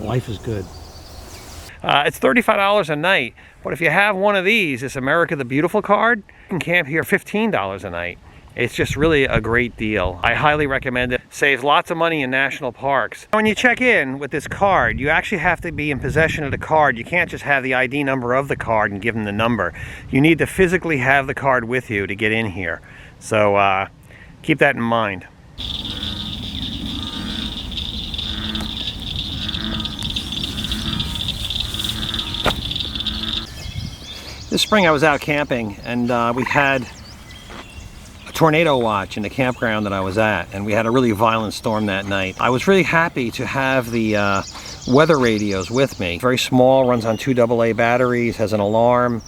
Life is good. It's $35 a night, but if you have one of these, this America the Beautiful card, you can camp here $15 a night. It's just really a great deal. I highly recommend it. Saves lots of money in national parks. When you check in with this card, you actually have to be in possession of the card. You can't just have the ID number of the card and give them the number. You need to physically have the card with you to get in here. So keep that in mind. This spring I was out camping, and we had a tornado watch in the campground that I was at, and we had a really violent storm that night. I was really happy to have the weather radios with me. Very small, runs on 2 AA batteries, has an alarm,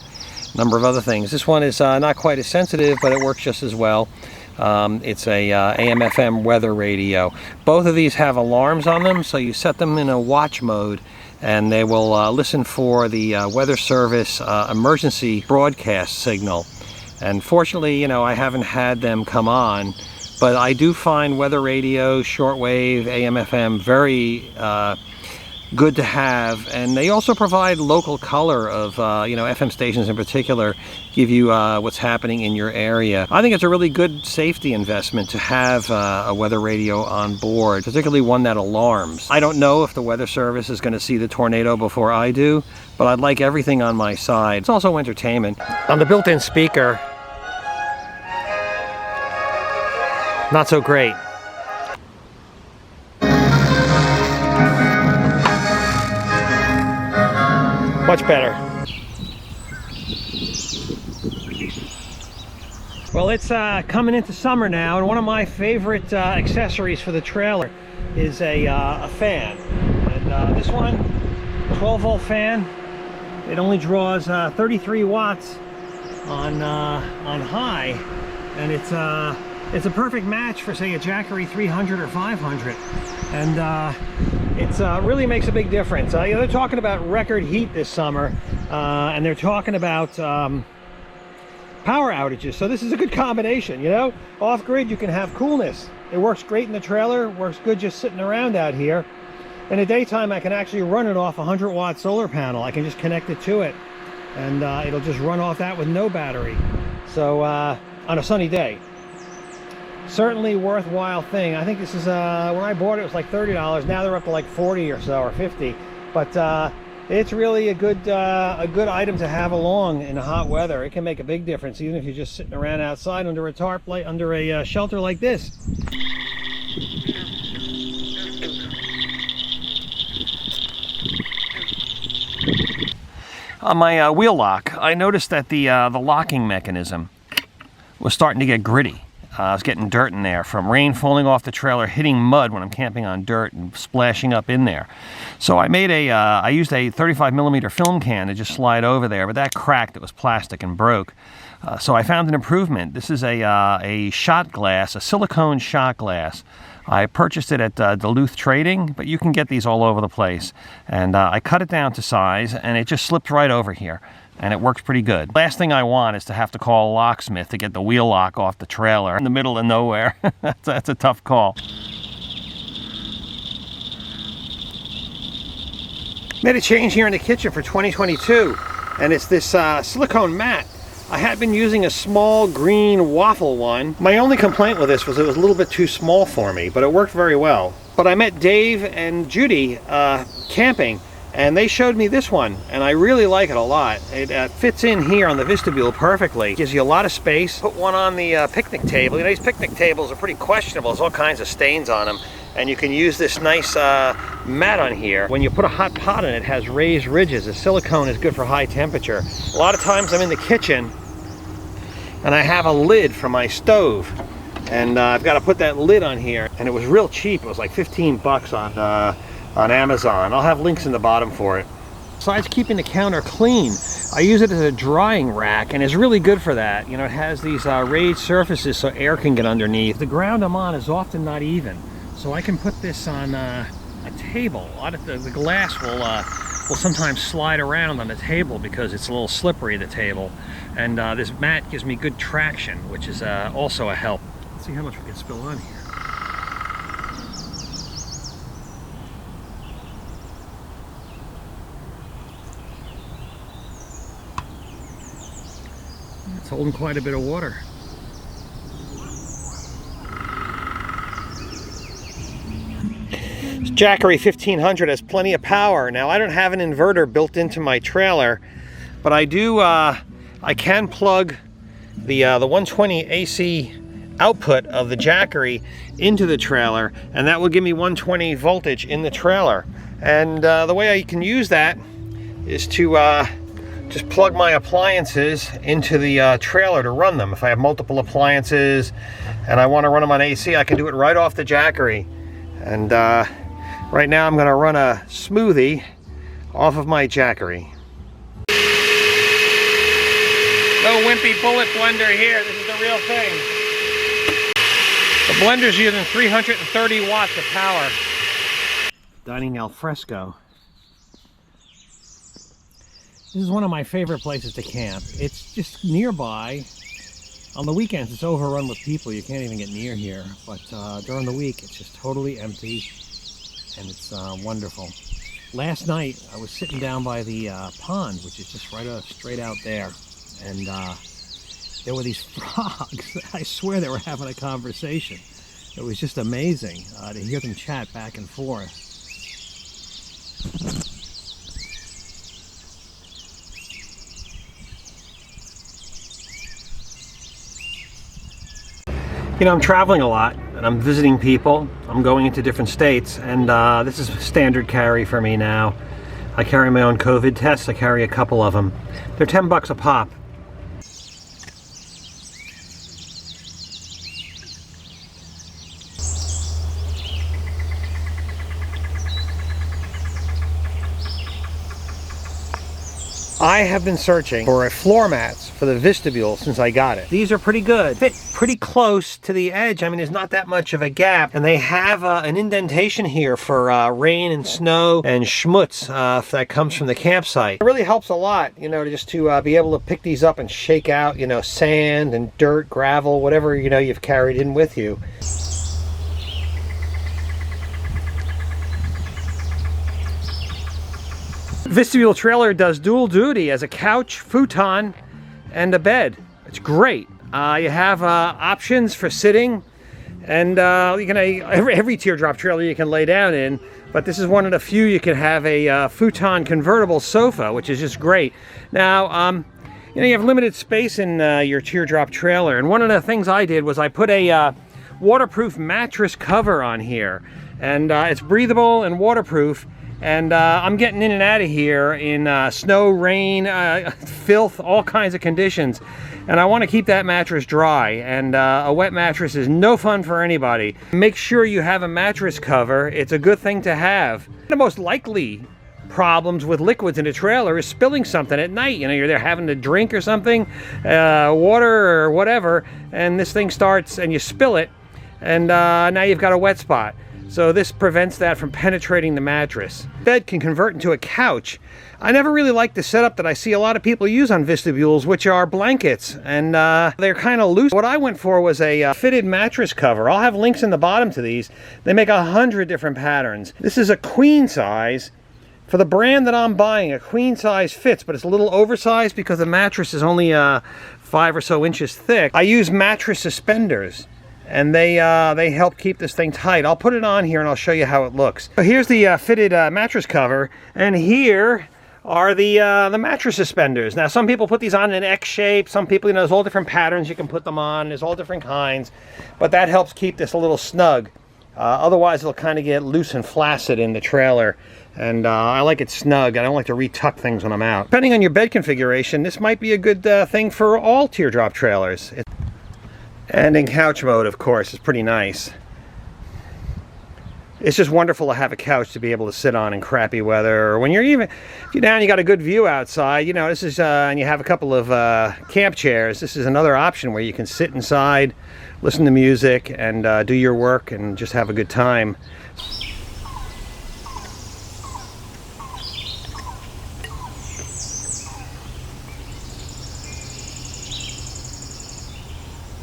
a number of other things. This one is not quite as sensitive, but it works just as well. It's a AM/FM weather radio. Both of these have alarms on them, so you set them in a watch mode and they will listen for the weather service emergency broadcast signal. And fortunately, you know, I haven't had them come on, but I do find weather radio, shortwave, AM/FM very good to have. And they also provide local color of, you know, FM stations in particular give you what's happening in your area. I think it's a really good safety investment to have a weather radio on board, particularly one that alarms. I don't know if the weather service is going to see the tornado before I do, but I'd like everything on my side. It's also entertainment. On the built-in speaker, not so great. Much better. Well, it's coming into summer now, and one of my favorite accessories for the trailer is a fan. And this one, 12-volt fan. It only draws 33 watts on high, and it's a perfect match for, say, a Jackery 300 or 500. And it really makes a big difference. You know, they're talking about record heat this summer, and they're talking about power outages. So this is a good combination, you know? Off-grid, you can have coolness. It works great in the trailer, works good just sitting around out here. In the daytime, I can actually run it off a 100-watt solar panel. I can just connect it to it, and it'll just run off that with no battery. So on a sunny day. Certainly worthwhile thing. I think this is when I bought it, it was like $30. Now they're up to like 40 or so, or 50. But it's really a good item to have along in hot weather. It can make a big difference, even if you're just sitting around outside under a tarp, under a shelter like this. On my wheel lock, I noticed that the locking mechanism was starting to get gritty. I was getting dirt in there from rain falling off the trailer, hitting mud when I'm camping on dirt and splashing up in there. So I made I used a 35mm film can to just slide over there, but that cracked. It was plastic and broke. So I found an improvement. This is a shot glass, a silicone shot glass. I purchased it at Duluth Trading, but you can get these all over the place. And I cut it down to size, and it just slipped right over here. And it works pretty good. Last thing I want is to have to call a locksmith to get the wheel lock off the trailer in the middle of nowhere. That's a tough call. Made a change here in the kitchen for 2022, and it's this silicone mat. I had been using a small green waffle one. My only complaint with this was it was a little bit too small for me, but it worked very well. But I met Dave and Judy camping, and they showed me this one, and I really like it a lot. It fits in here on the Vistabule perfectly. Gives you a lot of space. Put one on the picnic table. You know, these picnic tables are pretty questionable. There's all kinds of stains on them. And you can use this nice mat on here. When you put a hot pot in it, it has raised ridges. The silicone is good for high temperature. A lot of times I'm in the kitchen, and I have a lid for my stove. And I've got to put that lid on here. And it was real cheap. It was like 15 bucks on Amazon. I'll have links in the bottom for it. Besides keeping the counter clean, I use it as a drying rack, and it's really good for that. You know, it has these raised surfaces so air can get underneath. The ground I'm on is often not even, so I can put this on a table. The glass will will sometimes slide around on the table because it's a little slippery, the table. And this mat gives me good traction, which is also a help. Let's see how much we can spill on here. It's holding quite a bit of water. This Jackery 1500 has plenty of power. Now, I don't have an inverter built into my trailer, but I do. I can plug the 120 AC output of the Jackery into the trailer, and that will give me 120 voltage in the trailer. And the way I can use that is to just plug my appliances into the trailer to run them. If I have multiple appliances and I want to run them on AC, I can do it right off the Jackery. And right now I'm going to run a smoothie off of my Jackery. No wimpy bullet blender here. This is the real thing. The blender's using 330 watts of power. Dining al fresco. This is one of my favorite places to camp. It's just nearby. On the weekends, it's overrun with people. You can't even get near here. But during the week, it's just totally empty, and it's wonderful. Last night, I was sitting down by the pond, which is just right straight out there, and there were these frogs. I swear they were having a conversation. It was just amazing to hear them chat back and forth. You know, I'm traveling a lot, and I'm visiting people. I'm going into different states, and this is standard carry for me now. I carry my own COVID tests. I carry a couple of them. They're 10 bucks a pop. I have been searching for floor mats for the Vistabule since I got it. These are pretty good. Fit pretty close to the edge. I mean, there's not that much of a gap. And they have an indentation here for rain and snow and schmutz that comes from the campsite. It really helps a lot, you know, just to be able to pick these up and shake out, you know, sand and dirt, gravel, whatever, you know, you've carried in with you. Vistabule trailer does dual duty as a couch, futon, and a bed. It's great. You have options for sitting, and you can every teardrop trailer you can lay down in, but this is one of the few you can have a futon convertible sofa, which is just great. Now, you know, you have limited space in your teardrop trailer, and one of the things I did was I put a waterproof mattress cover on here, and it's breathable and waterproof. And I'm getting in and out of here in snow, rain, filth, all kinds of conditions. And I want to keep that mattress dry. And a wet mattress is no fun for anybody. Make sure you have a mattress cover. It's a good thing to have. The most likely problems with liquids in a trailer is spilling something at night. You know, you're there having a drink or something, water or whatever, and this thing starts and you spill it, and now you've got a wet spot. So this prevents that from penetrating the mattress. Bed can convert into a couch. I never really liked the setup that I see a lot of people use on Vistabules, which are blankets, and they're kind of loose. What I went for was a fitted mattress cover. I'll have links in the bottom to these. They make 100 different patterns. This is a queen size. For the brand that I'm buying, a queen size fits, but it's a little oversized because the mattress is only 5 or so inches thick. I use mattress suspenders, and they help keep this thing tight. I'll put it on here and I'll show you how it looks. So here's the fitted mattress cover, and here are the mattress suspenders. Now, some people put these on in an X shape. Some people, you know, there's all different patterns you can put them on. There's all different kinds, but that helps keep this a little snug. Otherwise, it'll kind of get loose and flaccid in the trailer. And I like it snug. I don't like to retuck things when I'm out. Depending on your bed configuration, this might be a good thing for all teardrop trailers. And in couch mode, of course, it's pretty nice. It's just wonderful to have a couch to be able to sit on in crappy weather, or when you're if you're down, you got a good view outside. You know, this is and you have a couple of camp chairs. This is another option where you can sit inside, listen to music, and do your work and just have a good time.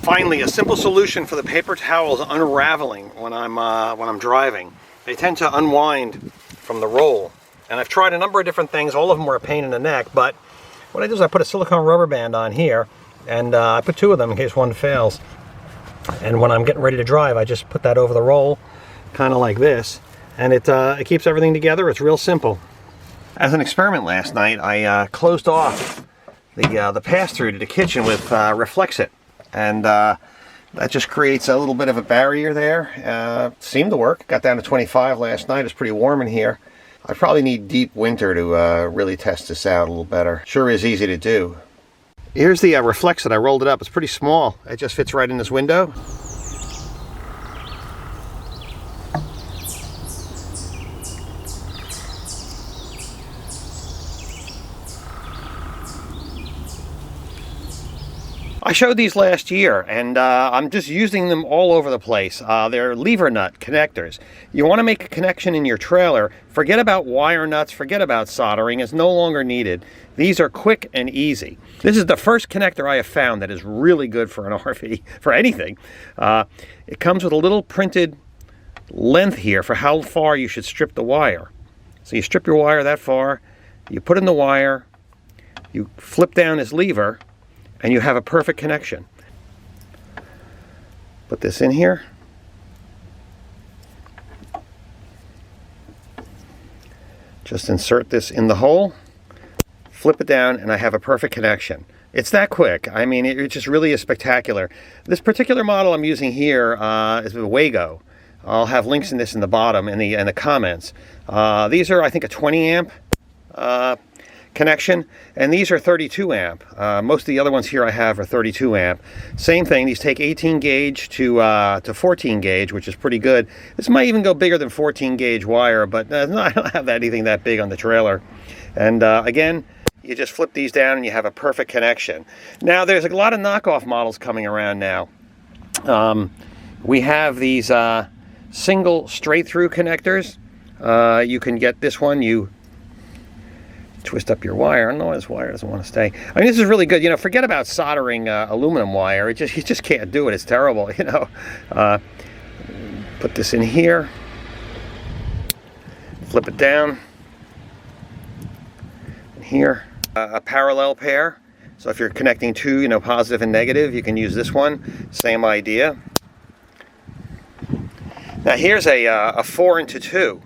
Finally, a simple solution for the paper towels unraveling when I'm driving. They tend to unwind from the roll. And I've tried a number of different things. All of them were a pain in the neck, but what I do is I put a silicone rubber band on here, and I put 2 of them in case one fails. And when I'm getting ready to drive, I just put that over the roll, kind of like this, and it keeps everything together. It's real simple. As an experiment last night, I closed off the pass-through to the kitchen with Reflexit, and that just creates a little bit of a barrier there. Seemed to work. Got down to 25 last night. It's pretty warm in here. I probably need deep winter to really test this out a little better. Sure is easy to do. Here's the Reflexit. I rolled it up. It's pretty small. It just fits right in this window. I showed these last year, and I'm just using them all over the place. They're lever nut connectors. You want to make a connection in your trailer, forget about wire nuts, forget about soldering. It's no longer needed. These are quick and easy. This is the first connector I have found that is really good for an RV, for anything. It comes with a little printed length here for how far you should strip the wire. So you strip your wire that far, you put in the wire, you flip down this lever, and you have a perfect connection. Put this in here. Just insert this in the hole, flip it down, and I have a perfect connection. It's that quick. I mean, it just really is spectacular. This particular model I'm using here is a Wago. I'll have links in this in the bottom in the comments. These are, I think, a 20 amp connection, and these are 32 amp. Most of the other ones here I have are 32 amp. Same thing, these take 18 gauge to 14 gauge, which is pretty good. This might even go bigger than 14 gauge wire, but I don't have anything that big on the trailer. And again, you just flip these down and you have a perfect connection. Now there's a lot of knockoff models coming around now. We have these single straight through connectors. You can get this one, you twist up your wire. I don't know why this wire doesn't want to stay. I mean, this is really good. You know, forget about soldering aluminum wire. You just can't do it. It's terrible, you know. Put this in here. Flip it down. And here, a parallel pair. So if you're connecting 2, you know, positive and negative, you can use this one. Same idea. Now here's a 4 into 2.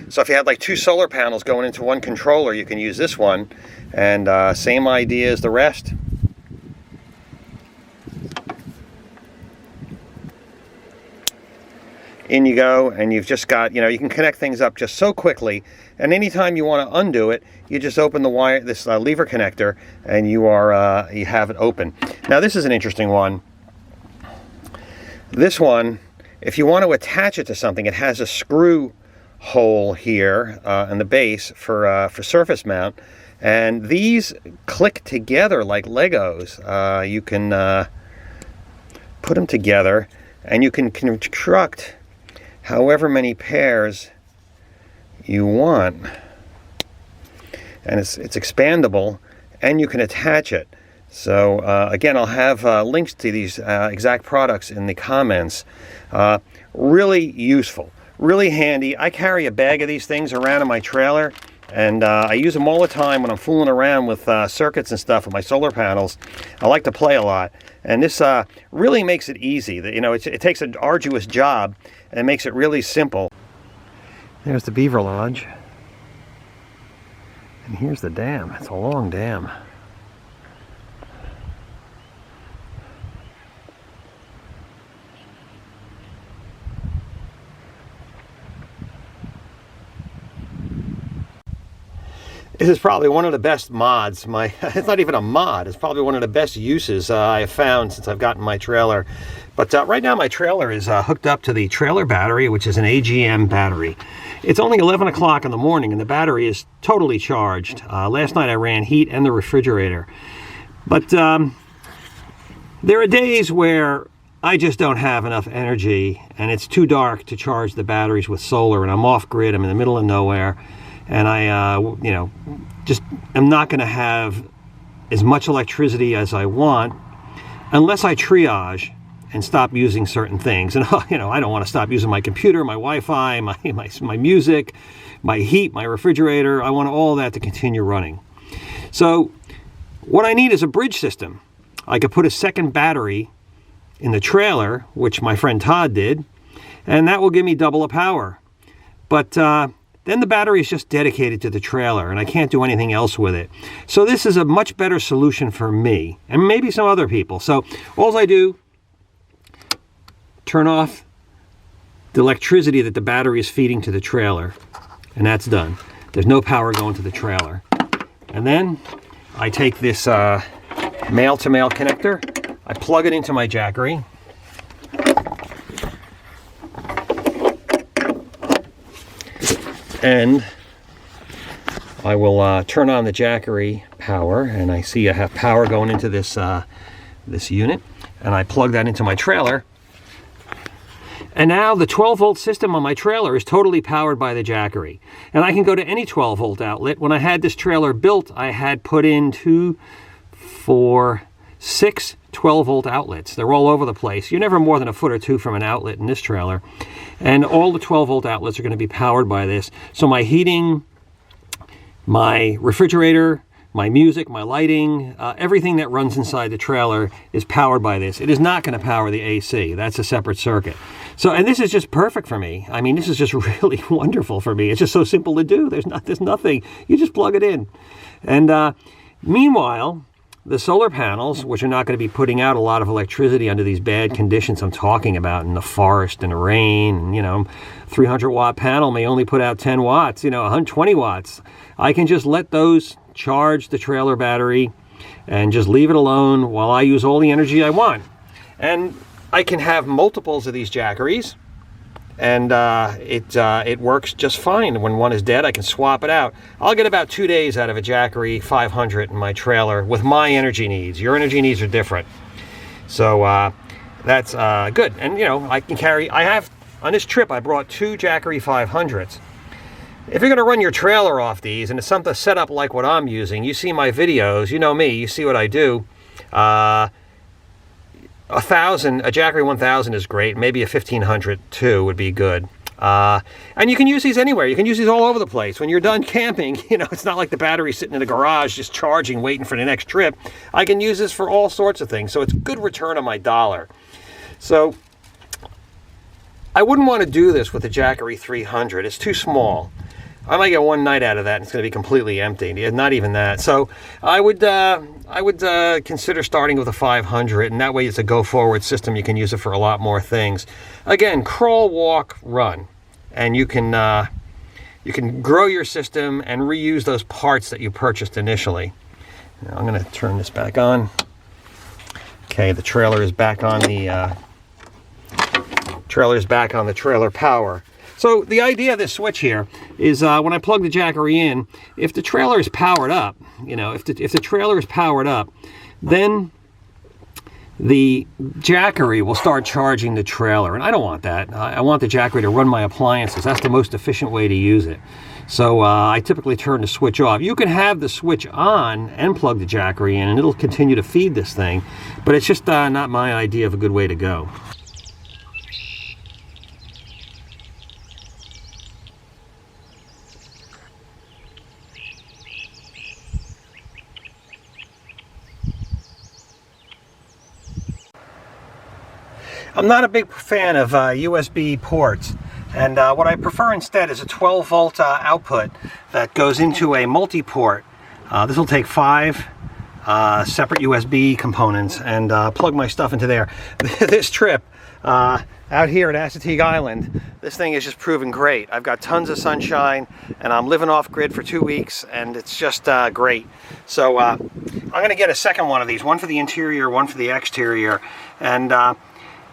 So if you had like 2 solar panels going into one controller, you can use this one. And same idea as the rest. In you go, and you've just got, you know, you can connect things up just so quickly. And anytime you want to undo it, you just open the wire, this lever connector, and you have it open. Now this is an interesting one. This one, if you want to attach it to something, it has a screw hole here in the base for surface mount, and these click together like Legos. You can put them together, and you can construct however many pairs you want, and it's expandable, and you can attach it. So again, I'll have links to these exact products in the comments. Really useful. Really handy. I carry a bag of these things around in my trailer, and I use them all the time when I'm fooling around with circuits and stuff with my solar panels. I like to play a lot, and this really makes it easy. You know, it takes an arduous job and makes it really simple. There's the beaver lodge, and here's the dam. It's a long dam. This is probably one of the best mods. It's not even a mod. It's probably one of the best uses I have found since I've gotten my trailer. But right now my trailer is hooked up to the trailer battery, which is an AGM battery. It's only 11 o'clock in the morning and the battery is totally charged. Last night I ran heat and the refrigerator. But there are days where I just don't have enough energy and it's too dark to charge the batteries with solar, and I'm off grid, I'm in the middle of nowhere. And I, you know, just am not going to have as much electricity as I want unless I triage and stop using certain things. And you know, I don't want to stop using my computer, my Wi-Fi, my music, my heat, my refrigerator. I want all that to continue running. So what I need is a bridge system. I could put a second battery in the trailer, which my friend Todd did, and that will give me double the power. But then the battery is just dedicated to the trailer, and I can't do anything else with it. So this is a much better solution for me, and maybe some other people. So all I do, turn off the electricity that the battery is feeding to the trailer, and that's done. There's no power going to the trailer. And then I take this male-to-male connector, I plug it into my Jackery, and I will turn on the Jackery power, and I see I have power going into this this unit, and I plug that into my trailer, and now the 12-volt system on my trailer is totally powered by the Jackery, and I can go to any 12-volt outlet. When I had this trailer built, I had put in 2, 4, 6 12-volt outlets. They're all over the place. You're never more than a foot or two from an outlet in this trailer. And all the 12-volt outlets are going to be powered by this. So my heating, my refrigerator, my music, my lighting, everything that runs inside the trailer is powered by this. It is not going to power the AC. That's a separate circuit. So, and this is just perfect for me. I mean, this is just really wonderful for me. It's just so simple to do. There's nothing. You just plug it in. And meanwhile, the solar panels, which are not going to be putting out a lot of electricity under these bad conditions I'm talking about in the forest and the rain, and, you know, 300-watt panel may only put out 10 watts, you know, 120 watts. I can just let those charge the trailer battery and just leave it alone while I use all the energy I want. And I can have multiples of these Jackeries, and it works just fine. When one is dead, I can swap it out. I'll get about 2 days out of a Jackery 500 in my trailer with my energy needs. Your energy needs are different. So that's good. And, you know, I can carry, on this trip, I brought 2 Jackery 500s. If you're going to run your trailer off these, and it's something set up like what I'm using, you see my videos, you know me, you see what I do. A Jackery 1000 is great. Maybe a 1500 too would be good. And you can use these anywhere. You can use these all over the place. When you're done camping, you know, it's not like the battery's sitting in the garage just charging, waiting for the next trip. I can use this for all sorts of things. So it's a good return on my dollar. So I wouldn't want to do this with the Jackery 300. It's too small. I might get one night out of that, and it's going to be completely empty. Not even that. So I would consider starting with a 500, and that way it's a go-forward system. You can use it for a lot more things. Again, crawl, walk, run, and you can grow your system and reuse those parts that you purchased initially. Now, I'm going to turn this back on. Okay, the trailer is back on the trailer power. So the idea of this switch here is when I plug the Jackery in, if the trailer is powered up, you know, if the trailer is powered up, then the Jackery will start charging the trailer. And I don't want that. I want the Jackery to run my appliances. That's the most efficient way to use it. So I typically turn the switch off. You can have the switch on and plug the Jackery in, and it'll continue to feed this thing. But it's just not my idea of a good way to go. I'm not a big fan of USB ports, and what I prefer instead is a 12-volt output that goes into a multi-port. This will take 5 separate USB components and plug my stuff into there. This trip out here at Assateague Island, this thing is just proving great. I've got tons of sunshine, and I'm living off grid for 2 weeks, and it's just great. So I'm going to get a second one of these, one for the interior, one for the exterior, and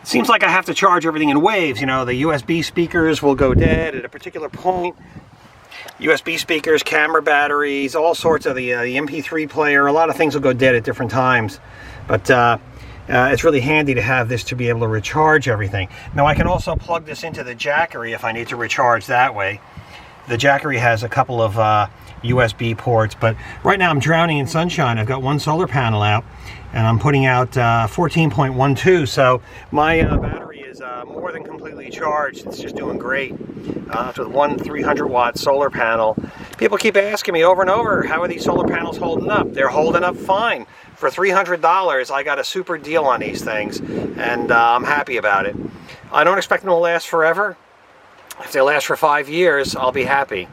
it seems like I have to charge everything in waves. You know, the USB speakers will go dead at a particular point. USB speakers, camera batteries, all sorts of the MP3 player, a lot of things will go dead at different times. But it's really handy to have this to be able to recharge everything. Now I can also plug this into the Jackery if I need to recharge that way. The Jackery has a couple of USB ports, but right now I'm drowning in sunshine. I've got one solar panel out, and I'm putting out 14.12, so my battery is more than completely charged. It's just doing great. With one 300-watt solar panel. People keep asking me over and over, how are these solar panels holding up? They're holding up fine. For $300, I got a super deal on these things, and I'm happy about it. I don't expect them to last forever. If they last for 5 years, I'll be happy.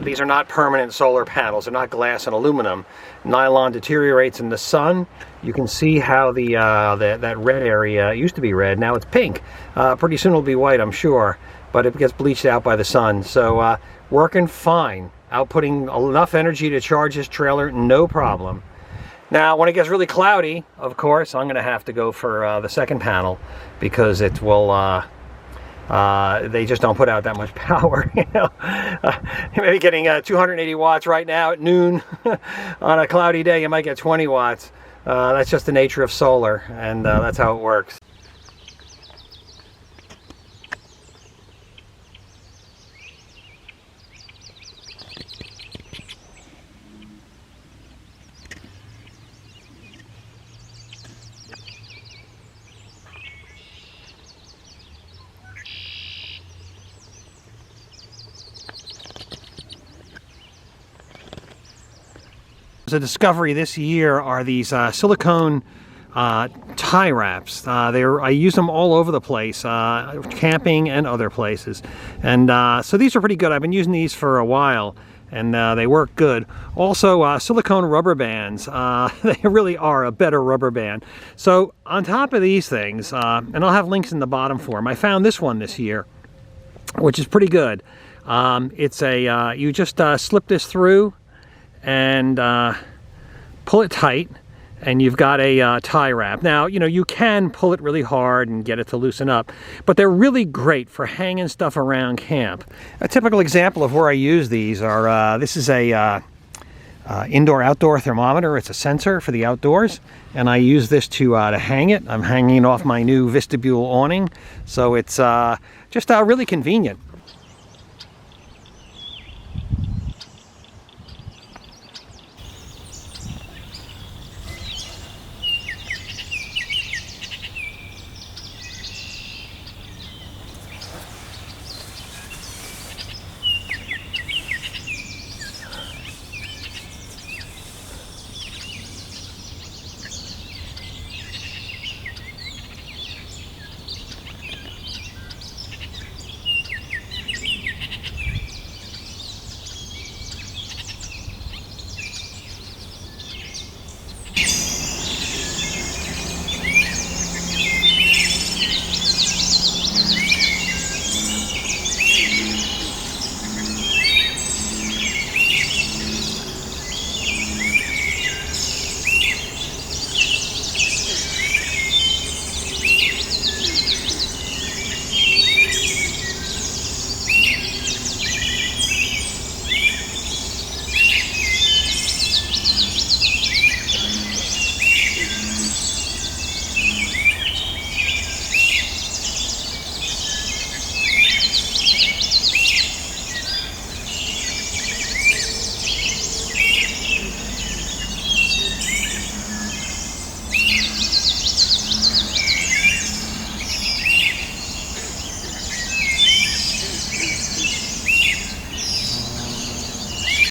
These are not permanent solar panels. They're not glass and aluminum. Nylon deteriorates in the sun. You can see how that red area, it used to be red, now it's pink. Pretty soon it'll be white, I'm sure, but it gets bleached out by the sun. So working fine. Outputting enough energy to charge this trailer, no problem. Now, when it gets really cloudy, of course, I'm going to have to go for the second panel, because it will, they just don't put out that much power. You know, maybe getting 280 watts right now at noon on a cloudy day, you might get 20 watts. That's just the nature of solar, and that's how it works. A discovery this year are these silicone tie wraps. I use them all over the place, camping and other places, and so these are pretty good. I've been using these for a while, and they work good. Also, silicone rubber bands. They really are a better rubber band. So on top of these things, and I'll have links in the bottom for them, I found this one this year, which is pretty good. It's a you just slip this through and pull it tight, and you've got a tie wrap. Now, you know, you can pull it really hard and get it to loosen up, but they're really great for hanging stuff around camp. A typical example of where I use these are, this is a indoor-outdoor thermometer. It's a sensor for the outdoors, and I use this to hang it. I'm hanging it off my new Vistabule awning, so it's just really convenient.